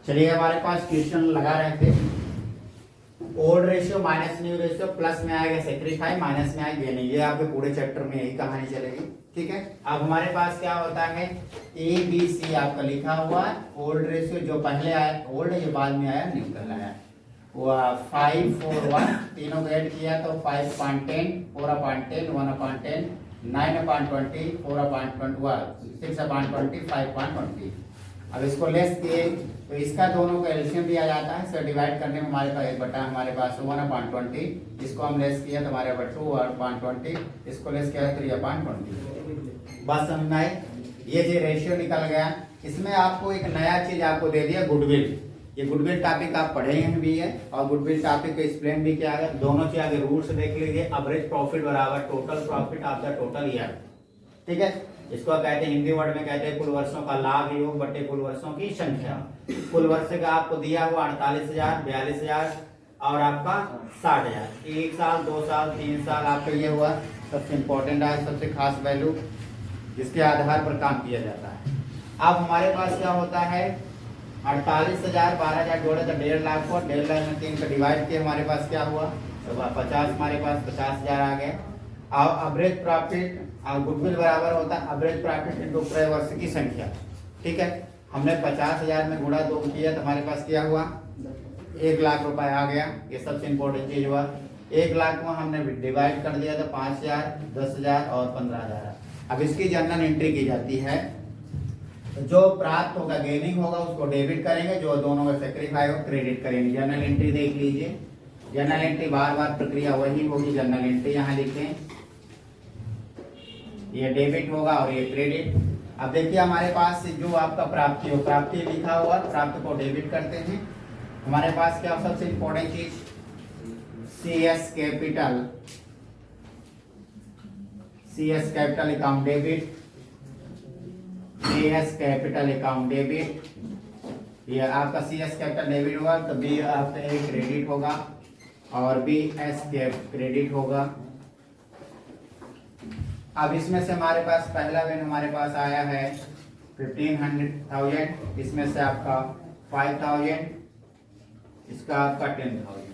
चलिए हमारे पास क्वेश्चन लगा रहे थे old ratio minus new ratio, plus में आएगा सेक्रीफाई, माइनस में आएगा गेनिंग। ये आपके पूरे चैप्टर में यही कहानी चलेगी। ठीक है, अब हमारे पास क्या होता है ए बी सी आपका लिखा हुआ है। ओल्ड रेशियो जो पहले आया ओल्ड, ये बाद में आया न्यू कल आया। वो 5 4 1 तीनों को ऐड किया तो 5/10, 4/10, 1/10, 9/20, 4/20, 6/20, 5/20। अब इसको लेस किए तो इसका दोनों का एलसीएम दिया जाता है। इसे डिवाइड करने में हमारे पास एक बटा हमारे पास 1/20, इसको हम लेस किया तो हमारे पास 2/20, इसको लेस किया 3/20। बस समझ में आई। ये जो रेशियो निकल गया, इसमें आपको एक नया चीज आपको दे दिया गुडविल। ये गुडविल टॉपिक आप पढ़े हैं भी है और गुडविल टॉपिक को एक्सप्लेन भी किया है। दोनों चीज आगे रूल्स देख लीजिए। एवरेज प्रॉफिट बराबर total profit of the total year. ठीक है, इसको कहते हैं हिंदी वर्ड में कहते हैं कुल वर्षों का लाभ योग बटे कुल वर्षों की संख्या। कुल वर्ष का आपको दिया हुआ 48,000, 42,000 और आपका 60,000। 1 साल, 2 साल, 3 साल आपका ये हुआ सबसे इम्पोर्टेंट है, सबसे खास वैल्यू जिसके आधार पर काम किया जाता है। अब हमारे पास क्या होता है 48,000, 12,000 जोड़े तो 1.5 लाख हुआ। 1.5 लाख में 3 का डिवाइड किया, हमारे पास क्या हुआ तो 50, हमारे पास 50,000 आ गए। और एवरेज प्रॉफिट और गुडविल बराबर होता है एवरेज प्रॉफिट इनटू पूरे वर्ष की संख्या। ठीक है, हमने 50,000 में गुणा 2 किया तो हमारे पास क्या हुआ 1 लाख रुपए आ गया। ये सबसे इम्पोर्टेंट चीज हुआ। 1 लाख में हमने डिवाइड कर दिया तो 5,000, 10,000 और 15,000। अब इसकी जर्नल एंट्री की जाती है। जो प्राप्त होगा गेनिंग होगा उसको डेबिट करेंगे, जो दोनों का सेक्रीफाई हो क्रेडिट करेंगे। जर्नल एंट्री देख लीजिए। जर्नल एंट्री बार बार प्रक्रिया वही होगी। जर्नल एंट्री यहाँ लिखें, ये डेबिट होगा और ये क्रेडिट। अब देखिए हमारे पास जो आपका प्राप्ति हो, प्राप्ति लिखा हुआ, प्राप्त को डेबिट करते हैं। हमारे पास क्या सबसे इंपॉर्टेंट चीज CS capital, CS capital account debit, AS capital account debit. ये आपका CS कैपिटल डेबिट होगा तो B आपका A क्रेडिट होगा और BS क्रेडिट होगा। अब इसमें से हमारे पास पहला बिल हमारे पास आया है 15,000, इसमें से आपका 5,000, इसका आपका 10,000।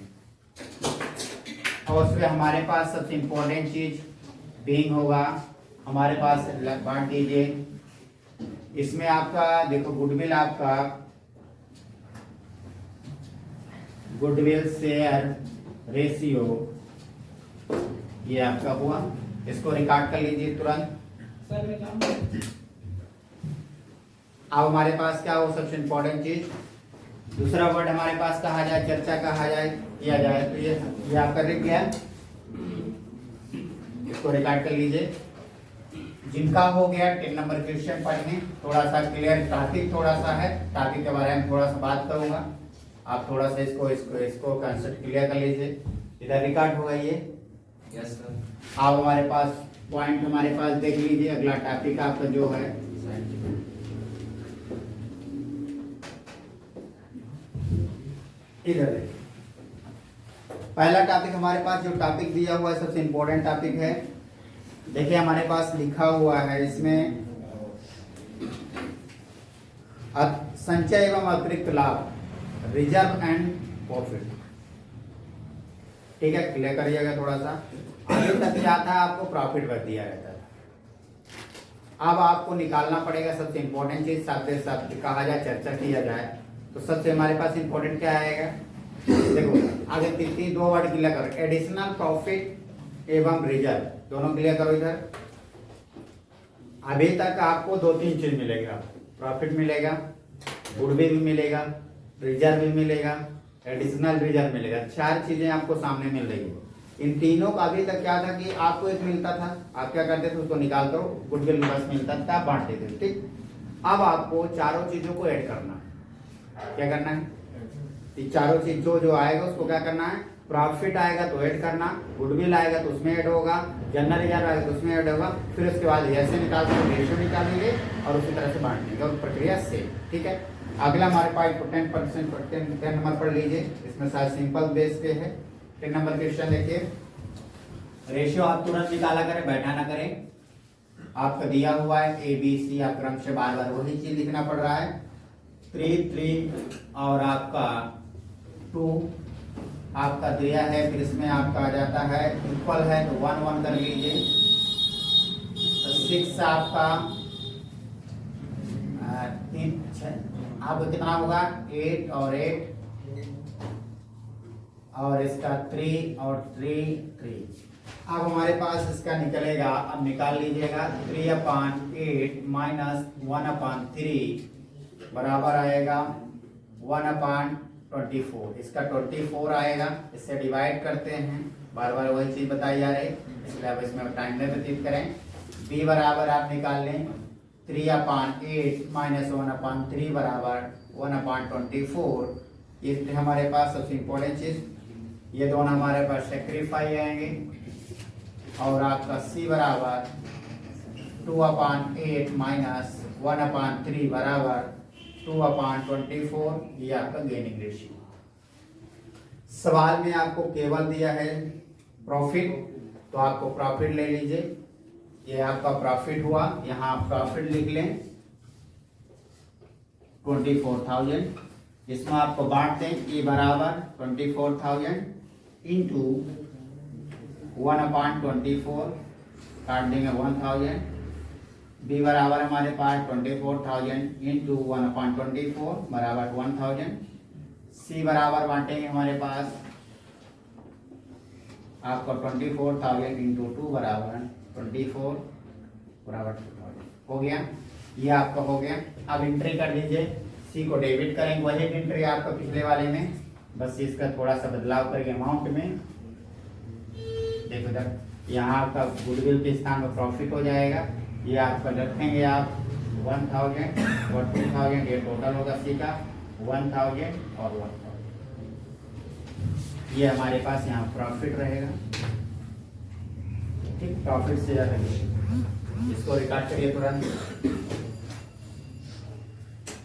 और उसमें हमारे पास सबसे इम्पोर्टेंट चीज बिंग होगा। हमारे पास बांट दीजिए। इसमें आपका देखो गुडविल, आपका गुडविल शेयर रेशियो ये आपका हुआ। इसको रिकॉर्ड कर लीजिए तुरंत। अब हमारे पास क्या हो सबसे इंपॉर्टेंट चीज दूसरा वर्ड हमारे पास कहा जाए, चर्चा कहा जाए, किया जाए तो ये आपका लिख गया। इसको रिकॉर्ड कर लीजिए। जिनका हो गया 10 नंबर क्वेश्चन पढ़ने, थोड़ा सा क्लियर टॉपिक थोड़ा सा है, टॉपिक के बारे में थोड़ा सा बात करूंगा। आप थोड़ा सा इसको कंसेप्ट क्लियर कर लीजिए। इधर रिकॉर्ड होगा ये। Yes sir. अब हमारे पास पॉइंट हमारे पास देख लीजिए। अगला टॉपिक आपका जो है इधर है। पहला टॉपिक हमारे पास जो टॉपिक दिया हुआ है सबसे इंपॉर्टेंट टॉपिक है। देखिए हमारे पास लिखा हुआ है इसमें संचय एवं अतिरिक्त लाभ, रिजर्व एंड प्रॉफिट। ठीक है, क्लियर करिएगा थोड़ा सा। अभी तक क्या था आपको प्रॉफिट भर दिया रहता था। अब आपको निकालना पड़ेगा सबसे इंपॉर्टेंट चीज। साथ कहा जाए चर्चा किया जाए तो सबसे हमारे पास इंपॉर्टेंट क्या आएगा देखो आगे 2 वर्ड क्लियर करो, एडिशनल प्रॉफिट एवं रिजर्व, दोनों क्लियर करो इधर। अभी तक आपको 2-3 चीज मिलेगा, प्रॉफिट मिलेगा, गुडविल भी मिलेगा, रिजर्व भी मिलेगा, एडिशनल रिजर्व मिलेगा। 4 चीजें आपको सामने मिल रही है। इन तीनों का अभी तक क्या था कि आपको एक मिलता था, आप क्या करते थे उसको निकाल दो, गुडविल बस मिलता था, आप बांट देते थे। ठीक, अब आपको चारों चीजों को ऐड करना है। क्या करना है ये चारों चीज जो आएगा उसको क्या करना है, प्रॉफिट आएगा तो ऐड करना, गुडविल आएगा तो उसमें ऐड होगा, जनरल रिजर्व आएगा तो उसमें ऐड होगा। फिर उसके बाद ऐसे निकालते रेशियो निकालेंगे और उसी तरह से बांट देंगे और प्रक्रिया से। ठीक है, अगला हमारे पास 10 नंबर पढ़ लीजिए। इसमें शायद सिंपल बेस पे है। 10 नंबर क्वेश्चन देखिए। रेशियो आप तुरंत निकाला करें, बैठा ना करें। आपका दिया हुआ है A B C, आप क्रम से बार बार वही चीज लिखना पड़ रहा है। 3 और आपका 2 आपका दिया है, फिर इसमें आपका आ जाता है इक्वल है तो 1 1 कर लीजिए। तो 6 आपका 3 6 आपको कितना होगा 8 और 8 और इसका 3 और 3 3। अब हमारे पास इसका निकलेगा, अब निकाल लीजिएगा 3/8 माइनस 1/3 बराबर आएगा 1/24। इसका 24 आएगा, इससे डिवाइड करते हैं, बार बार वही चीज बताई जा रही है, इसलिए अब इसमें टाइम नहीं व्यतीत करें। b बराबर आप निकाल लें 3/8 माइनस 1/3 बराबर 1/24। ये हमारे पास सबसे इम्पोर्टेंट चीज, ये दोनों हमारे पास सेक्रीफाई आएंगे और आपका c बराबर 2/8 माइनस 1/3 बराबर 2/24। ये आपका गेनिंग रेशियो। सवाल में आपको केवल दिया है प्रॉफिट, तो आपको प्रॉफिट ले लीजिए। ये आपका प्रॉफिट हुआ, यहाँ आप प्रॉफिट लिख लें 24,000। इसमें आपको बांट दें e बराबर 24,000 इंटू 1/24 काट देंगे 1000। b बराबर हमारे पास 24,000 इंटू 1/24 बराबर 1000। c बराबर बांटेंगे हमारे पास आपको 24,000 इंटू 2 बराबर 24 बराबर 2000 हो गया। ये आपका हो गया। अब एंट्री कर लीजिए, c को डेबिट करेंगे, वही एंट्री आपका पिछले वाले में, बस इसका थोड़ा सा बदलाव करके अमाउंट में देखो इधर, यहाँ आपका गुडविल के स्थान पर प्रॉफिट हो जाएगा। ये आपका रखेंगे आप 1000 और 2000, ये टोटल होगा सी का 1000 और 1000। ये हमारे पास यहाँ प्रॉफिट रहेगा, ठीक, प्रॉफिट से ज़्यादा इसको रिकॉर्ड करिए तुरंत।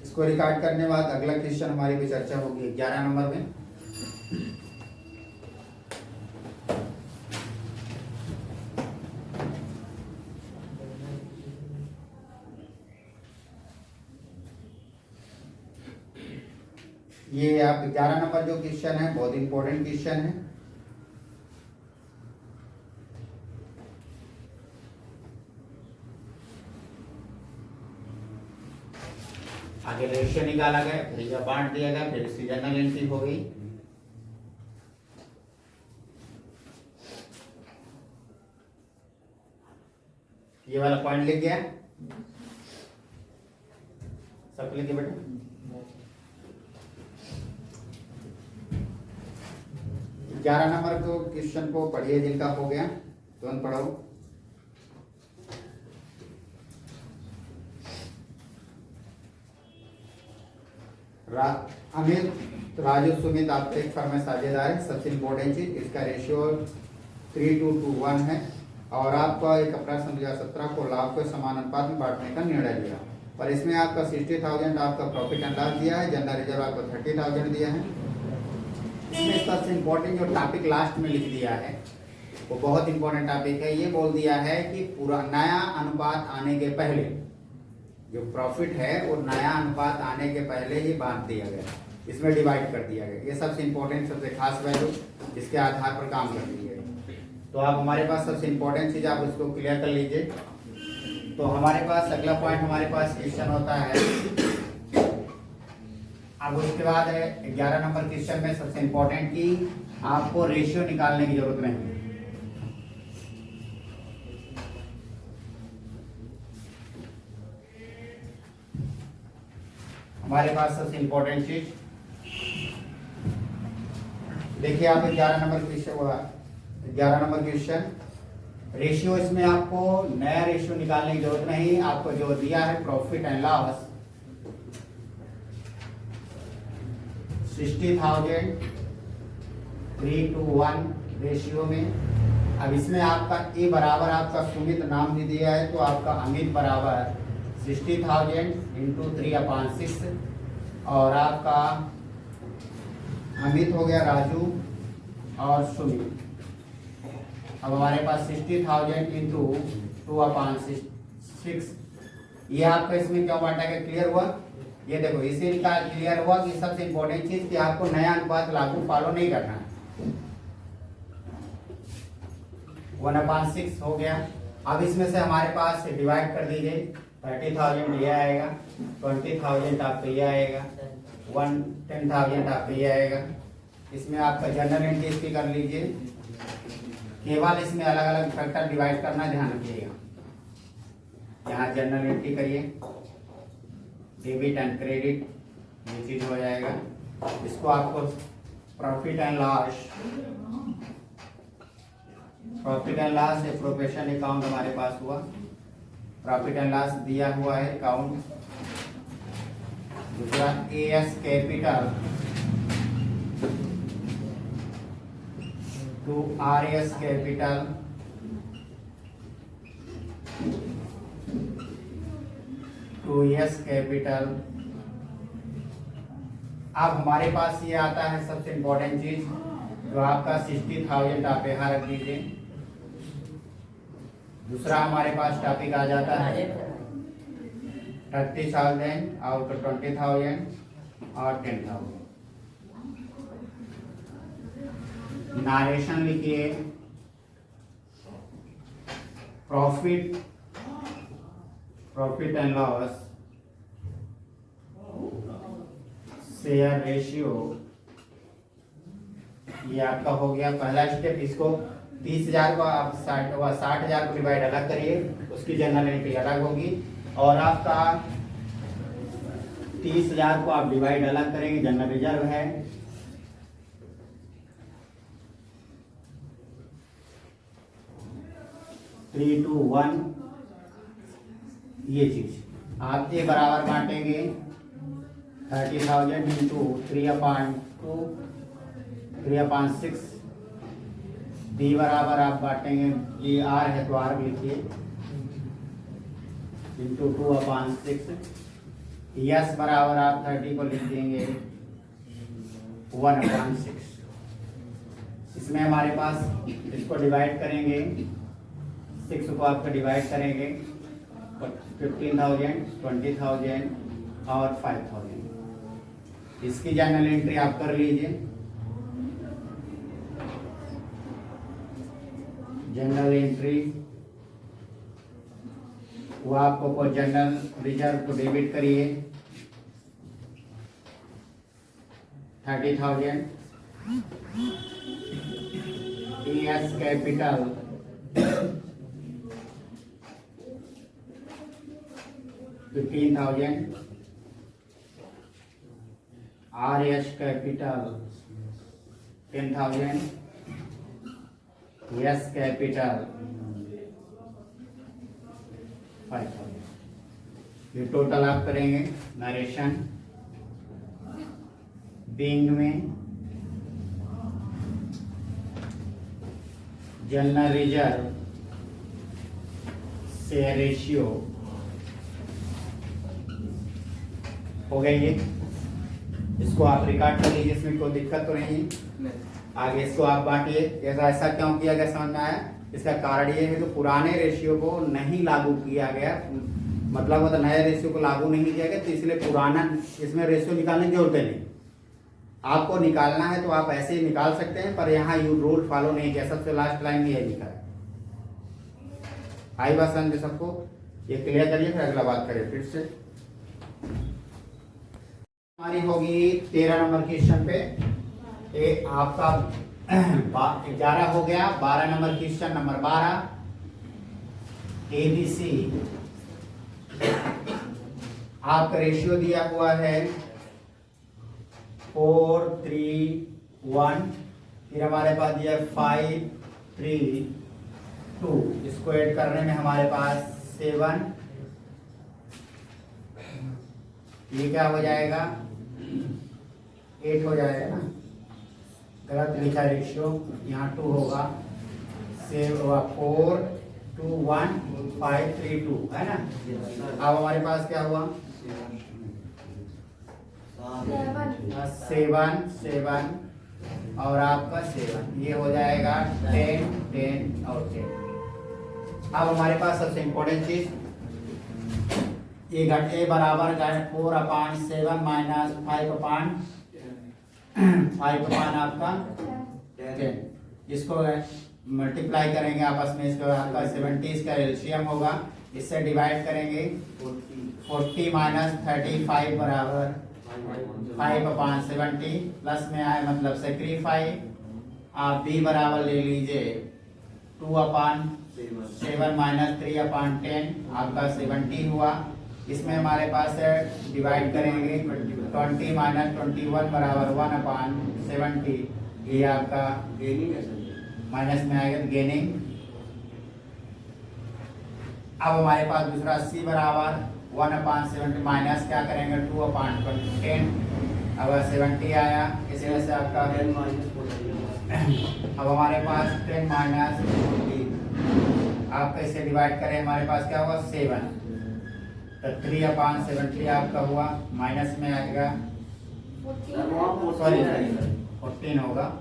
इसको रिकॉर्ड करने बाद अगला क्वेश्चन हमारी भी चर्चा होगी 11 नंबर में। ये आप 11 नंबर जो क्वेश्चन है बहुत इंपॉर्टेंट क्वेश्चन है। आगे रेशियो निकाला गया, फिर यह बांट दिया गया, फिर इसकी जनरल एंट्री हो गई। ये वाला पॉइंट लिख गया, सब लिखिए बेटा। ग्यारह नंबर को क्वेश्चन को पढ़िए, जिनका हो गया तुरंत पढ़ो। अमित, राजू, सुमित आपके एक फर्म में साझेदार है। सबसे इम्पोर्टेंट चीज, इसका रेशियो 3:1 है और आपका एक अप्रैल 2017 को लाभ को समान अनुपात में बांटने का निर्णय लिया। और इसमें आपका 60,000 आपका प्रॉफिट एंड लॉस दिया है, जनरल रिजर्व आपको 30,000 दिया है। इसमें सबसे इम्पोर्टेंट जो टॉपिक लास्ट में लिख दिया है वो बहुत इंपॉर्टेंट टॉपिक है। ये बोल दिया है कि पूरा नया अनुपात आने के पहले जो प्रॉफिट है वो नया अनुपात आने के पहले ही बांट दिया गया, इसमें डिवाइड कर दिया गया। ये सबसे इम्पोर्टेंट, सबसे खास वैल्यू जिसके आधार पर काम कर दी गई। तो आप हमारे पास सबसे इम्पोर्टेंट चीज आप उसको क्लियर कर लीजिए। तो हमारे पास अगला पॉइंट हमारे पास क्वेश्चन होता है। अब उसके बाद है 11 नंबर क्वेश्चन में सबसे इम्पोर्टेंट की आपको रेशियो निकालने की जरूरत नहीं है। हमारे पास सबसे इम्पोर्टेंट चीज देखिए, आप 11 नंबर क्वेश्चन रेशियो, इसमें आपको नया रेशियो निकालने की जरूरत नहीं। आपको जो दिया है प्रॉफिट एंड लॉस 60,000 3:1 रेशियो में। अब इसमें आपका ए बराबर आपका सुमित नाम भी दिया है, तो आपका अमित बराबर 60,000 इंटू 3/6 और आपका अमित हो गया राजू और सुमित। अब हमारे पास 60,000 इंटू 2/6, ये आपका इसमें क्या बांटा गया, क्लियर हुआ। ये देखो इसी का क्लियर हुआ कि सबसे इंपॉर्टेंट चीज कि आपको नया अनुपात लागू फॉलो नहीं करना है। 1/6 हो गया। अब इसमें से हमारे पास डिवाइड कर दीजिए। 30,000 ये आएगा, 20,000 आपका ये आएगा, 10,000 आपका ये आएगा। इसमें आपका जनरल एंट्री इसकी कर लीजिए। केवल इसमें अलग अलग फैक्टर डिवाइड करना ध्यान रखिएगा। यहाँ जनरल एंट्री करिए, डेबिट एंड क्रेडिट, ये चीज हो जाएगा। इसको आपको profit and loss, profit and loss appropriation account हमारे पास हुआ। प्रॉफिट एंड लॉस दिया हुआ है अकाउंट। दूसरा AS capital to RS capital to S capital. अब हमारे पास ये आता है सबसे इंपॉर्टेंट चीज, जो आपका 60,000 आप यहाँ रख दीजिए। दूसरा हमारे पास टॉपिक आ जाता है 30,000 आउट 20,000 और 10,000। नारेशन लिखिए, profit and loss share ratio, ये आपका हो गया पहला स्टेप। इसको 30,000 को आप 60,000 को डिवाइड अलग करिए, उसकी जनरल एंट्री अलग होगी। और आपका 30,000 को आप डिवाइड अलग करेंगे, जनरल रिजर्व है। थ्री टू वन, ये चीज आप ये बराबर बांटेंगे। 30,000 इंटू 3/2, 3/6। डी बराबर आप बांटेंगे, ये आर है तो आर लिखिए, इंटू 2/6। यस बराबर आप 30 को लिख देंगे 1/6। इसमें हमारे पास इसको डिवाइड करेंगे, 6 को आपका डिवाइड करेंगे 15,000, 20,000 और 5,000। इसकी जनरल एंट्री आप कर लीजिए। जनरल एंट्री वो आपको जनरल रिजर्व को डेबिट करिए 30,000। As capital $15,000, RS capital 10,000, S capital 5,000। ये टोटल आप करेंगे नरेशन। बिंग में जनरल रिजर्व शेयर रेशियो हो गई है। इसको आप रिकॉर्ड कर लीजिए, इसमें कोई दिक्कत तो नहीं है। आगे इसको आप बांटिए। ऐसा क्यों किया गया समझ में आया? इसका कारण ये है कि पुराने रेशियो को नहीं लागू किया गया, मतलब नए रेशियो को लागू नहीं किया गया, तो इसलिए पुराना इसमें रेशियो निकालने की जरूरत नहीं। आपको निकालना है तो आप ऐसे ही निकाल सकते हैं, पर यहाँ यू रूल फॉलो नहीं किया। सबसे लास्ट लाइन में ये लिखा है। आई बात समझे सबको? ये क्लियर करिए, फिर अगला बात करें फिर से। हमारी होगी 13 नंबर क्वेश्चन पे। आपका 11 हो गया। 12 नंबर क्वेश्चन, नंबर 12 ABC। आपका रेशियो दिया हुआ है 4, 3, 1। फिर हमारे पास दिया 5, 3, 2। इसको ऐड करने में हमारे पास 7, ये क्या हो जाएगा 8 हो जाएगा ना, गलत लिखा रेशियो, यहाँ 2 होगा। 4, 2, 1, 5, 3, 2 है ना। अब हमारे पास क्या हुआ 7 और आपका 7, ये हो जाएगा 10, 10 और 10। अब हमारे पास सबसे इंपॉर्टेंट चीज ए बराबर का है 4/7 माइनस 5/5 आपका 10। इसको मल्टीप्लाई करेंगे आपस में, इसको आपका 70 इसका एलसीएम होगा, इससे डिवाइड करेंगे 40 माइनस 35 बराबर 5/70 प्लस में आए मतलब सेक्रीफाई। आप बी बराबर ले लीजिए 2/7 माइनस 3/10 आपका 70 हुआ। इसमें हमारे पास है डिवाइड करेंगे 20 माइनस 21 बराबर 1/70, ये आपका माइनस में आएगा गेनिंग। अब हमारे पास दूसरा सी बराबर 1/70 माइनस क्या करेंगे 2/10, अब 70 आया, इसी वजह से आपका अब हमारे पास 10 माइनस 40 आप कैसे डिवाइड करें, हमारे पास क्या हुआ 7, तो 3/70 आपका हुआ, माइनस में आएगा 14 होगा,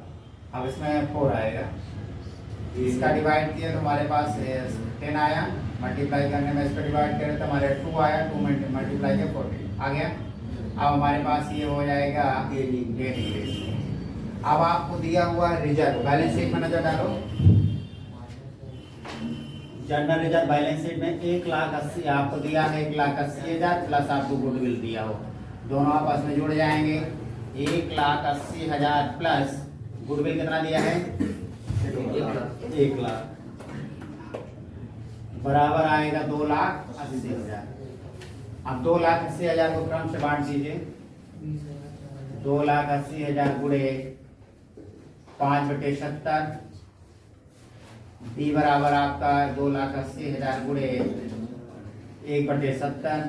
अब इसमें 4 आएगा, इसका डिवाइड किया तो हमारे पास 10 आया, मल्टीप्लाई करने में इसको डिवाइड करें तो हमारे 2 आया, 2 मल्टीप्लाई किया 14 आ गया। अब हमारे पास ये हो जाएगा गेनिंग। अब आपको दिया हुआ है रिजर्व, बैलेंस शीट में नजर डालो, जनरल रिजर्व बैलेंस शीट में 1,80,000 आपको दिया है, 1,80,000 प्लस आपको गुडविल दिया हो, दोनों आपस में जुड़ जाएंगे। 1,80,000 प्लस गुडविल कितना दिया है 1,00,000 बराबर आएगा 2,80,000। अब 2,80,000 को क्रम से बांट दीजिए, 2,80,000 गुणे 5/70, बी बराबर आपका 2,80,000 गुणे 1/70,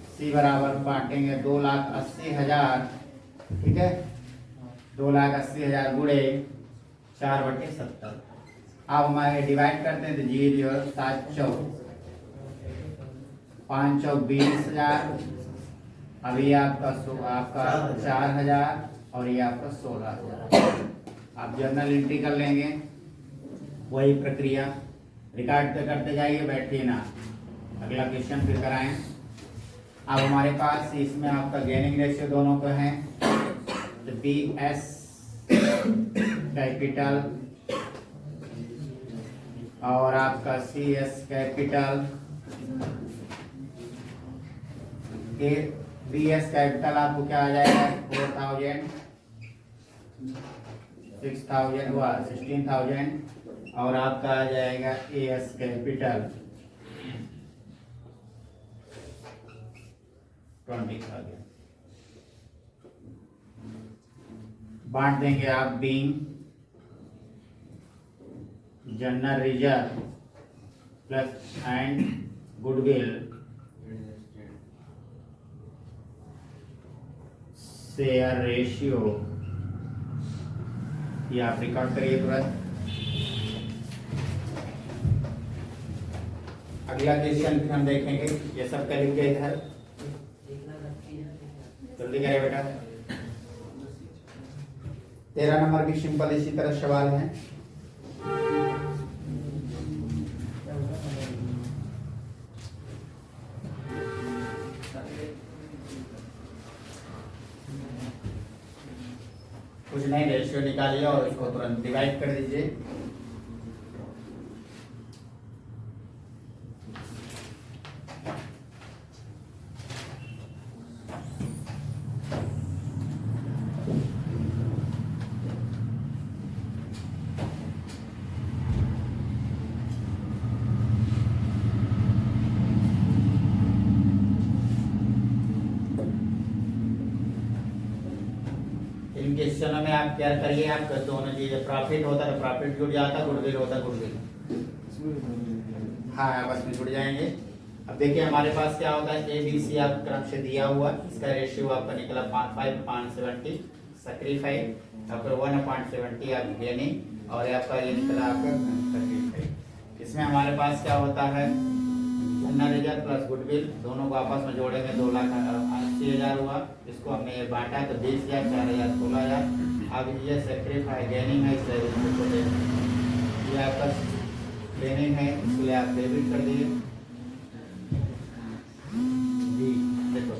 सी बराबर बांटेंगे 2,80,000, ठीक है, 2,80,000 गुणे 4/70। अब हमारे डिवाइड करते हैं तो 0 7 चौक 5 चौक 20,000, अभी आपका 4,000 और ये आपका 16,000। आप जर्नल एंट्री कर लेंगे, वही प्रक्रिया रिकॉर्ड पे करते जाइए, बैठिए ना, अगला क्वेश्चन फिर कराएं। अब हमारे पास इसमें आपका गेनिंग रेशियो दोनों को है, तो बी एस कैपिटल और आपका C S capital, B S capital आपको क्या आ जाएगा 4,000, 6,000 हुआ 16,000 और आपका आ जाएगा ए एस कैपिटल 20,000। बांट देंगे आप being general reserve plus and goodwill share ratio, ये आप रिकॉर्ड करिए तुरंत। अगला क्वेश्चन फिर हम देखेंगे, ये सब कर लीजिए इधर, जल्दी करें बेटा। 13 नंबर भी सिंपल इसी तरह सवाल है। कुछ नहीं, रेशियो निकालिए और इसको तुरंत डिवाइड कर दीजिए। इन क्वेश्चनों में आप क्या करिए, आप दोनों चीजें, प्रॉफिट होता है प्रॉफिट जुड़ जाता, गुडविल होता गुडविल, हाँ आपस में जुड़ जाएंगे। अब देखिए हमारे पास क्या होता है, ए बी सी आप क्रम से दिया हुआ, इसका रेशियो आपका निकला 5/70 सेक्रीफाई, आपका 1/70 आप गेनिंग और आपका ये निकला आपका सेक्रीफाई। इसमें हमारे पास क्या होता है, जनरल रिजर्व प्लस गुडविल दोनों को आपस में जोड़ेंगे 2,80,000 हुआ, इसको हमने ये बांटा तो 20,000 4,000 16,000। अब ये सेक्रीफाई गेनिंग है, इसलिए ये आपका गेनिंग है, इसलिए आप डेबिट कर दिए।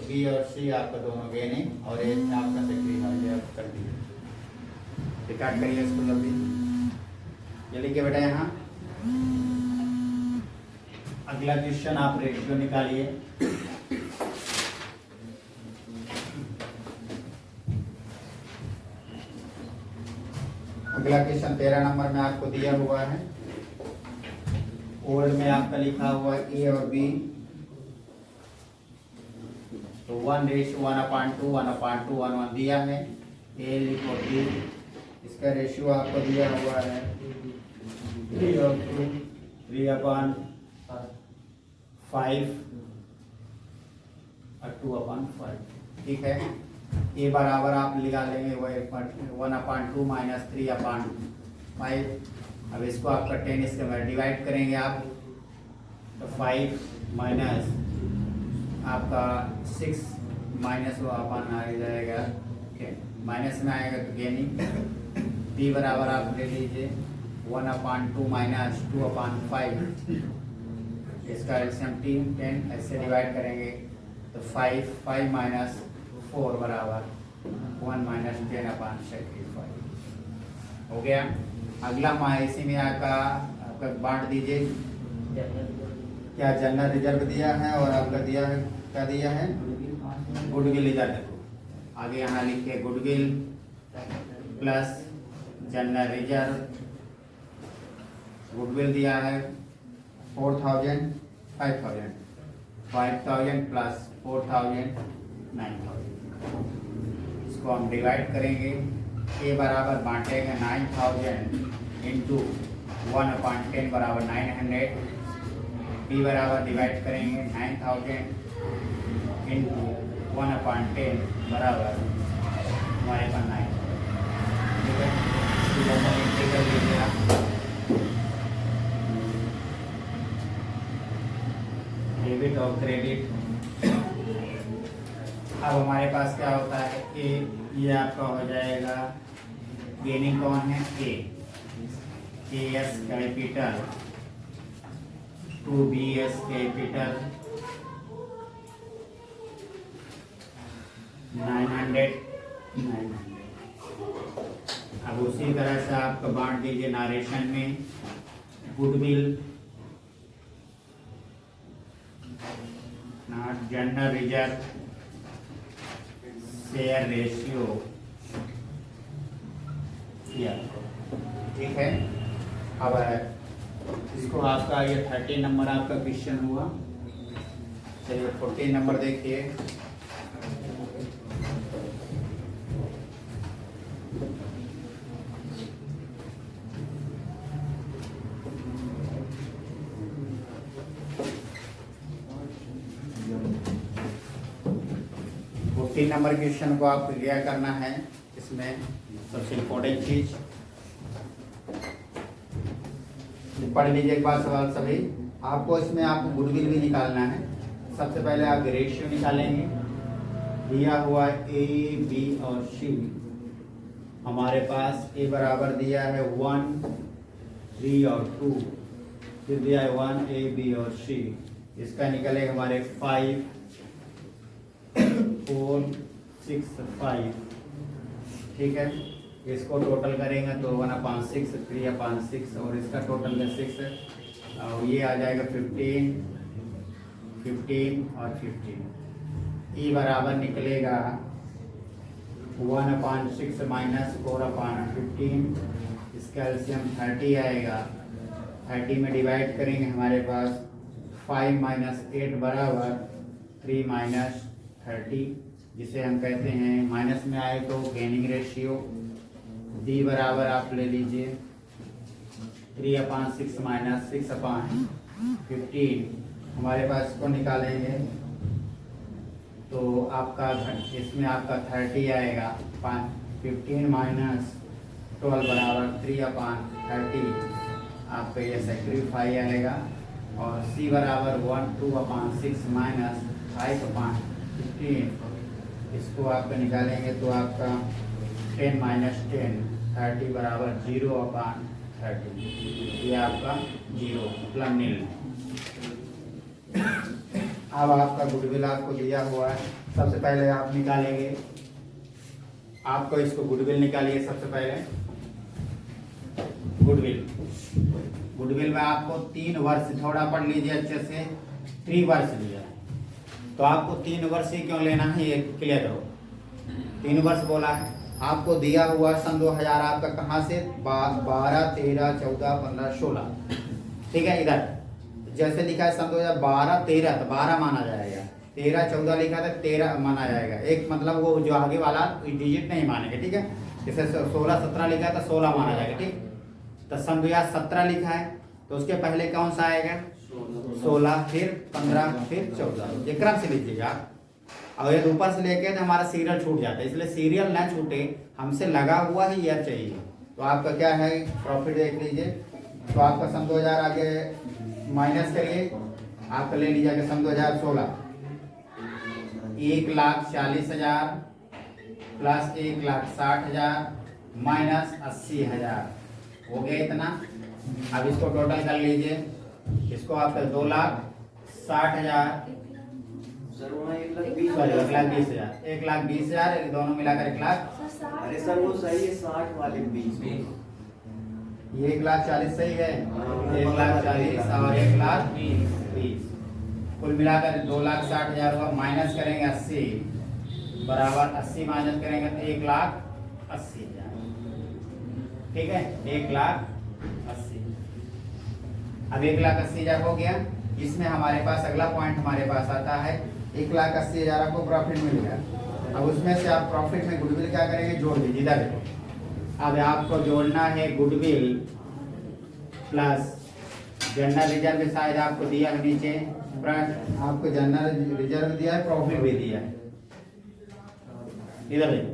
बी और सी आपका दोनों गेनिंग और ये आपका सेक्रीफाई आप कर दीजिए। रिकॉर्ड करिए इसको जल्दी, ये लिखिए बेटा यहाँ। अगला क्वेश्चन आप रेशियो निकालिए। अगला क्वेश्चन 13 नंबर में आपको दिया हुआ है। ओल्ड में आपका लिखा हुआ है ए और बी, तो 1:1/2 1/2 1 1 दिया है। ए लिखो बी, इसका रेशियो आपको दिया हुआ है 3/2 3/5 और 2/5, ठीक है। ए बराबर आप लगा लेंगे 1/2 माइनस 3/5। अब इसको आपका 10 इसके में डिवाइड करेंगे आप, तो 5 माइनस आपका 6 माइनस वो अपन आ जाएगा, माइनस में आएगा तो गेनिंग। बी बराबर आप ले लीजिए 1/2 माइनस 2/5, इसका एलसीएम 10 ऐसे डिवाइड करेंगे तो 5 माइनस 4 बराबर 1 माइनस 10/75 हो गया। अगला इसी में आपका बांट दीजिए, क्या जनरल रिजर्व दिया है और आपका दिया है, क्या दिया है, गुडविल। इधर देखो आगे यहाँ लिखिए goodwill plus general reserve. Goodwill दिया है 4,000 5,000 5,000 प्लस 4,000 9,000। इसको हम डिवाइड करेंगे। ए बराबर बांटेगा 9,000 इंटू 1/10 बराबर 900। बी बराबर डिवाइड करेंगे 9,000 इंटू 1/10 बराबर हमारे पास 9, ठीक है। इंटीग्रल लीजिए आप, डेबिट और क्रेडिट। अब हमारे पास क्या होता है, ए, ये आपका हो जाएगा गेनिंग कौन है, A S capital to B S capital 900। अब उसी तरह से आपका बांट दीजिए नरेशन में। Goodwill not general reserve share ratio, ठीक है। अब इसको आपका ये 13 नंबर आपका क्वेश्चन हुआ। चलिए 14 नंबर देखिए। तीन नंबर क्वेश्चन को आपको क्लियर करना है। इसमें सबसे इम्पोर्टेंट चीज पढ़ लीजिए एक बार सवाल सभी। आपको इसमें आपको गुडविल भी निकालना है। सबसे पहले आप रेशियो निकालेंगे। दिया हुआ ए बी और सी, हमारे पास ए बराबर दिया है 1 3 और 2, फिर दिया है 1 ए बी और सी। इसका निकलेगा हमारे 5 4 6 5, ठीक है। इसको टोटल करेंगे तो 1/6 3/6 और इसका टोटल है 6 और ये आ जाएगा 15 15 और 15। ई बराबर निकलेगा 1/6 माइनस 4/15, इसका एलसीएम 30 आएगा। 30 में डिवाइड करेंगे हमारे पास 5 माइनस 8 बराबर 3 माइनस 30, जिसे हम कहते हैं माइनस में आए तो गेनिंग रेशियो। डी बराबर आप ले लीजिए 3/6 माइनस 6/15। हमारे पास इसको निकालेंगे तो आपका इसमें आपका 30 आएगा। 15 माइनस 12 बराबर 3/30, आपका ये सेक्रीफाई आएगा। और सी बराबर 1 2/6 माइनस 5/15, इसको आपका निकालेंगे तो आपका 10 माइनस 10 30 बराबर 0/30, ये आपका 0 मतलब नील। अब आपका गुडविल आपको दिया हुआ है, सबसे पहले आप निकालेंगे, आपको इसको गुडविल निकालिए। सबसे पहले गुडविल में आपको 3 वर्ष, थोड़ा पढ़ लीजिए अच्छे से, 3 वर्ष लिया है तो आपको 3 वर्ष ही क्यों लेना है ये क्लियर करो। 3 वर्ष बोला है, आपको दिया हुआ सन 2000 आपका कहाँ से 12, 13, 14, 15, 16, ठीक है। इधर जैसे लिखा है सन 2012, 13 तो 12 माना जाएगा, 13, 14 लिखा था 13 माना जाएगा। एक मतलब वो जो आगे वाला डिजिट नहीं मानेंगे, ठीक है। जैसे 16, 17 लिखा है तो 16 माना जाएगा, ठीक। तो सन 2017 लिखा है तो उसके पहले कौन सा आएगा 16, फिर 15, फिर 14, ये क्रम से लीजिएगा। और ये ऊपर से लेके तो हमारा सीरियल छूट जाता है, इसलिए सीरियल ना छूटे, हमसे लगा हुआ ही ईयर चाहिए। तो आपका क्या है प्रॉफिट देख लीजिए। तो आपका सन 2000 आगे माइनस करिए, आपका ले लीजिएगा सन 2016 1,40,000 प्लस 1,60,000 माइनस 80,000 हो गया इतना। अब इसको टोटल कर लीजिए, इसको आपका 2,60,000 1,20,000 1,20,000 दोनों मिलाकर 1 लाख। अरे सर वो सही है 60 वाले 20 ये 1,40,000 सही है, 1,40,000 और 1,20,000 कुल मिलाकर 2,60,000 हुआ। माइनस करेंगे 80 बराबर 80 माइनस करेंगे तो 1,80,000, ठीक है 1,80,000। अब 1,80,000 हो गया। इसमें हमारे पास अगला पॉइंट हमारे पास आता है 1,80,000 आपको प्रॉफिट मिल गया। अब उसमें से आप प्रॉफिट में गुडविल क्या करेंगे जोड़ दीजिए। इधर देखो, अब आपको जोड़ना है गुडविल प्लस जनरल रिजर्व, शायद आपको दिया है नीचे, आपको जनरल रिजर्व दिया है, प्रॉफिट भी दिया है। इधर देखो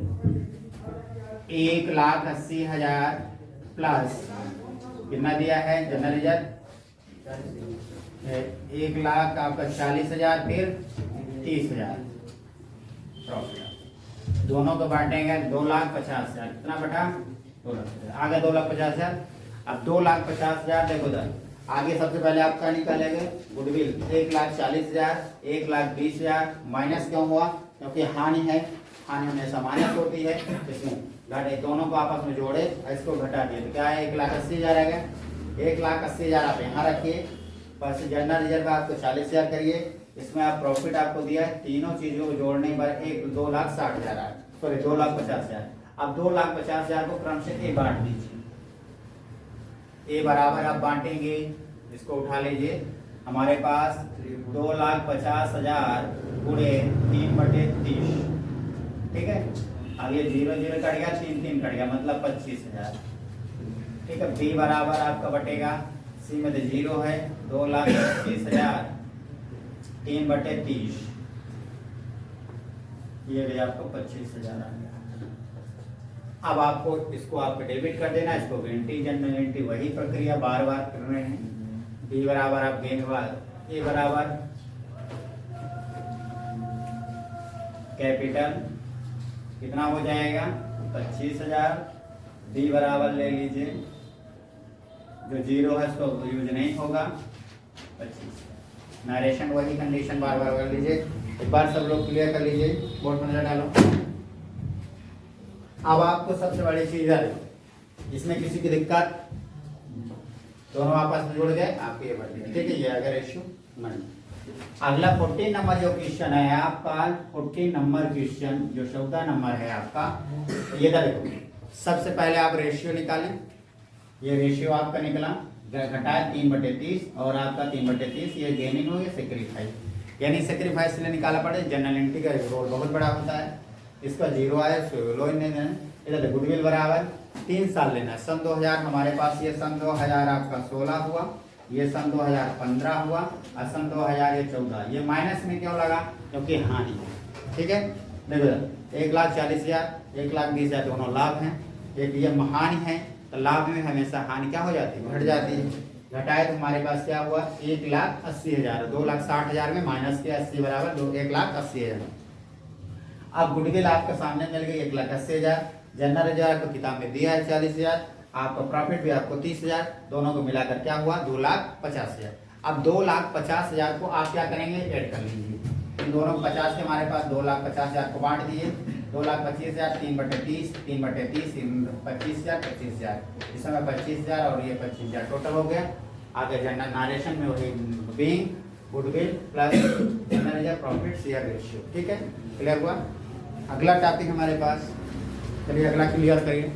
1,80,000 प्लस कितना दिया है जनरल रिजर्व 1,00,000 आपका 40,000 फिर 30,000 प्रॉफिट। दोनों को बांटेंगे 2,50,000, कितना बटा 2,50,000 आगे 2,50,000। अब 2,50,000 देखो इधर आगे सबसे पहले आपका निकालेंगे गुडविल 1,40,000 1,20,000 माइनस क्यों हुआ क्योंकि हानि है, हानि हमेशा माइनस होती है। इसमें घटे दोनों को आपस में जोड़े, इसको घटा दिए तो क्या है 1,80,000 आएगा। 1,80,000 आप यहाँ रखिए, बस जनरल रिजर्व आपको 40,000 करिए, इसमें आप प्रॉफिट आपको दिया है, तीनों चीजों को जोड़ने पर 2,60,000 आए, सॉरी 2,50,000। अब 2,50,000 को क्रम से ए बांट दीजिए। ए बराबर आप बांटेंगे, इसको उठा लीजिए, हमारे पास 2,50,000 गुणे 3/30, ठीक है। अब ये 0 0 कट गया, 3 3 कट गया, मतलब 25,000, ठीक है। बी बराबर आपका बटेगा, सी में तो 0 है, 2,25,000 3/30, ये भी आपको 25,000 आ गया। अब आपको इसको आपको डेबिट कर देना, इसको वेंटी जनरल वेंटी वही प्रक्रिया बार बार कर रहे हैं। बी बराबर आप देंगे, ए बराबर कैपिटल कितना हो जाएगा 25,000, बी बराबर ले लीजिए, जो 0 है उसको यूज नहीं होगा 25। नरेशन वही कंडीशन बार बार कर लीजिए, एक बार सब लोग क्लियर कर लीजिए, बोर्ड पर नजर डालो। अब आपको सबसे बड़ी चीज है, इसमें किसी की दिक्कत, दोनों आपस में जुड़ गए, आपके ये बढ़, ठीक है। ये अगर रेशियो नहीं। अगला 14 नंबर जो क्वेश्चन है आपका, 14 नंबर क्वेश्चन जो 14 नंबर है आपका, ये देखो सबसे पहले आप रेशियो निकालें। ये रेशियो आपका निकला, घटाए 3/30 और आपका 3/30, ये गेनिंग हो गया सेक्रीफाइस, यानी सेक्रीफाइस इसलिए निकाला पड़े, जनरल एंट्री का रोल बहुत बड़ा होता है, इसका 0 आया लो नहीं देना। इधर गुडविल बराबर 3 साल लेना है, सन 2000 हमारे पास, ये सन 2000 आपका 16 हुआ, ये सन 2015 हुआ और सन 2014। ये माइनस में क्यों लगा क्योंकि हानि है, ठीक है। देखो 1,40,000 1,20,000 दोनों लाभ हैं, एक ये हानि है, तो लाभ में हमेशा हानि क्या हो जाती है घट जाती है। घटाए तो हमारे पास क्या हुआ 1,80,000, 2,60,000 में माइनस के 80 बराबर 1,80,000। अब गुडविल आपके सामने मिल गई 1,80,000, जनरल रिजर्व आपको किताब में दिया है 40,000, आपका प्रॉफिट भी आपको 30,000, दोनों को मिलाकर क्या हुआ 2,50,000। अब 2,50,000 को आप क्या करेंगे, ऐड कर लीजिए। इन दोनों 50 के हमारे पास 2,50,000 को बांट दिए, 2,25,000 3/30, 3/30, 25,000, 25,000, इस समय 25,000 और ये 25,000 टोटल हो गया। आगे जनरल नारेशन में वही being goodwill plus general profit share ratio, ठीक है, क्लियर हुआ। अगला टॉपिक हमारे पास, चलिए अगला क्लियर करिए।